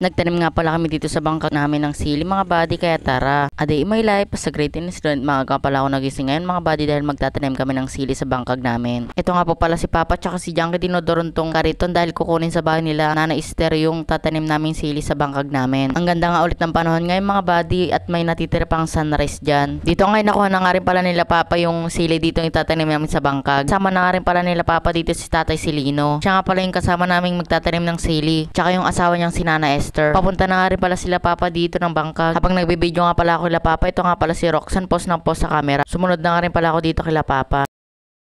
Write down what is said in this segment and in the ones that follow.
Nagtanim nga pala kami dito sa bangka namin ng sili mga buddy, kaya tara. A day in my life, as a great student, maaga pala ako nagising ngayon mga buddy dahil magtatanim kami ng sili sa bangkag namin. Ito nga po pala si Papa tsaka si Junkie dinodoruntong kariton dahil kukunin sa bahay nila Nana Esther yung tatanim naming sili sa bangkag namin. Ang ganda nga ulit ng panahon ngayon mga buddy at may natitira pang sunrise dyan. Dito ngayon nakuha na nga rin pala nila Papa yung sili dito yung tatanim namin sa bangkag. Kasama na nga rin pala nila Papa dito si Tatay Silino. Siya nga pala yung kasama naming magtatanim ng sili. Tsaka yung asawa niyang si Nana Esther. Papunta na nga rin pala sila Papa dito ng bangkag. Habang nagbibideo nga pala ako kila Papa, ito nga pala si Roxanne, post ng post sa camera. Sumunod na nga rin pala ako dito kila Papa.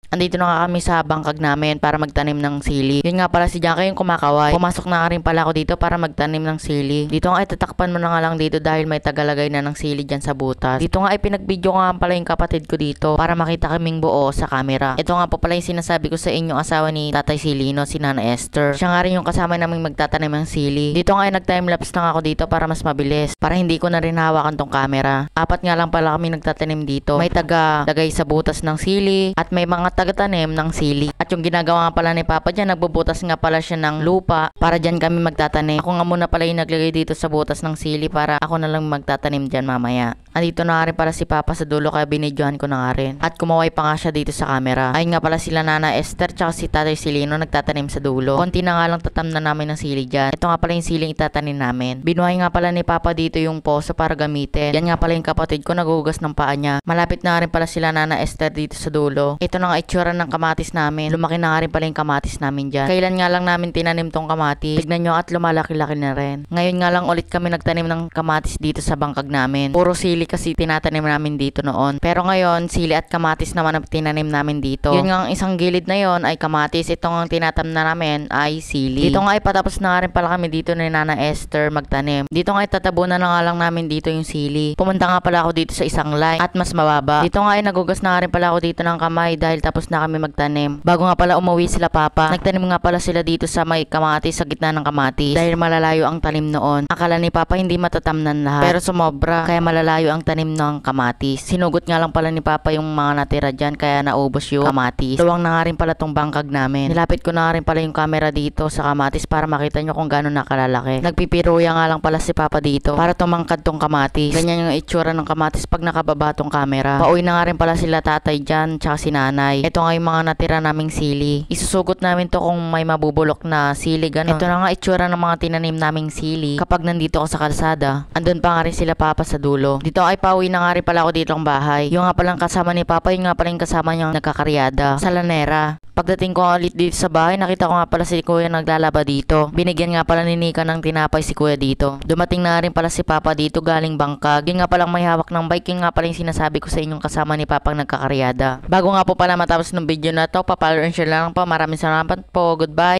Andito na nga kami sa bangkag namin para magtanim ng sili. Yun nga pala si Junkie yung kumakaway. Pumasok na nga rin pala ako dito para magtanim ng sili. Dito nga itatakpan mo na nga lang dito dahil may tagalagay na ng sili dyan sa butas. Dito nga ipinag-video nga pala yung kapatid ko dito para makita kaming buo sa camera. Ito nga po pala yung sinasabi ko sa inyong asawa ni Tatay Silino, si Nana Esther. Siya nga rin yung kasama naming magtatanim ng sili. Dito nga nag-timelapse na nga ako dito para mas mabilis. Para hindi ko na rin hawakan tong camera. Apat nga lang pala kami nagtatanim dito. May taga-lagay sa butas ng sili at may mga taga-tanim ng sili. At yung ginagawa nga pala ni Papa dyan, nagbubutas nga pala siya ng lupa para dyan kami magtatanim. Ako nga muna pala yung naglagay dito sa butas ng sili para ako na lang magtatanim dyan mamaya. Andito na nga rin pala si Papa sa dulo kaya binidyohan ko na nga rin. At kumaway pa nga siya dito sa camera. Ayun nga pala sila Nana Esther tsaka si Tatay Silino nagtatanim sa dulo. Konti na nga lang tatam na namin ng sili dyan. Ito nga pala yung siling itatanim namin. Binuhay nga pala ni Papa dito yung poso para gamitin. Yan nga pala yung kapatid ko nagugas ng paa niya. Malapit na nga rin pala sila Nana Esther dito sa dulo. Ito na nga itsura ng kamatis namin. Lumaki na nga rin pala yung kamatis namin dyan. Kailan nga lang namin tinanim tong kamatis. Tignan nyo at lumalaki-laki na rin. Ngayon nga lang ulit kami nagtanim ng kamatis dito sa bangkag namin. Puro sili kasi tinatanim namin dito noon. Pero ngayon, sili at kamatis naman ang tinanim namin dito. Yun nga ang isang gilid na yon ay kamatis. Ito nga ang tinatam na namin ay sili. Dito nga ay patapos na nga rin pala kami dito ni Nana Esther magtanim. Dito nga ay tatabunan na nga lang namin dito yung sili. Pumunta nga pala ako dito sa isang line at mas mababa. Dito nga ay nagugas na nga rin pala ako dito ng kamay dahil tapos na kami magtanim. Bago nga pala umuwi sila Papa, nagtanim nga pala sila dito sa may kamatis, sa gitna ng kamatis. Dahil malalayo ang tanim noon. Akala ni Papa hindi matatamnan lahat. Pero sumobra, kaya malalayo ang tanim ng kamatis. Sinugot nga lang pala ni Papa yung mga natira dyan, kaya naubos yung kamatis. Luwang na nga rin pala tong bangkag namin. Nilapit ko na nga rin pala yung camera dito sa kamatis para makita nyo kung gano'n nakalalaki. Nagpipiruya nga lang pala si Papa dito para tumangkad tong kamatis. Ganyan yung itsura ng kamatis pag nakababa tong camera. Pauwi na nga rin pala sila tatay dyan, tsaka si nanay. Ito nga yung mga natira naming sili. Isusugot namin to kung may mabubulok na sili, gano'n. Ito na nga itsura ng mga tinanim naming sili kapag nandito ako sa kalsada. Andun pa nga rin sila Papa sa dulo. Dito ay pauwi na nga rin pala ako dito ng bahay. Yung nga palang kasama ni Papa, yung nga palang kasama niyang nagkakaryada sa lanera. Pagdating ko ulit dito sa bahay, nakita ko nga pala si Kuya naglalaba dito. Binigyan nga pala ni Nika ng tinapay si Kuya dito. Dumating na rin pala si Papa dito galing bangkag. Yung nga palang may hawak ng bike, yung nga palang sinasabi ko sa inyong kasama ni Papa nagkakaryada. Bago nga po pala matapos ng video na to, papalo and share lang po. Maraming salamat po. Goodbye.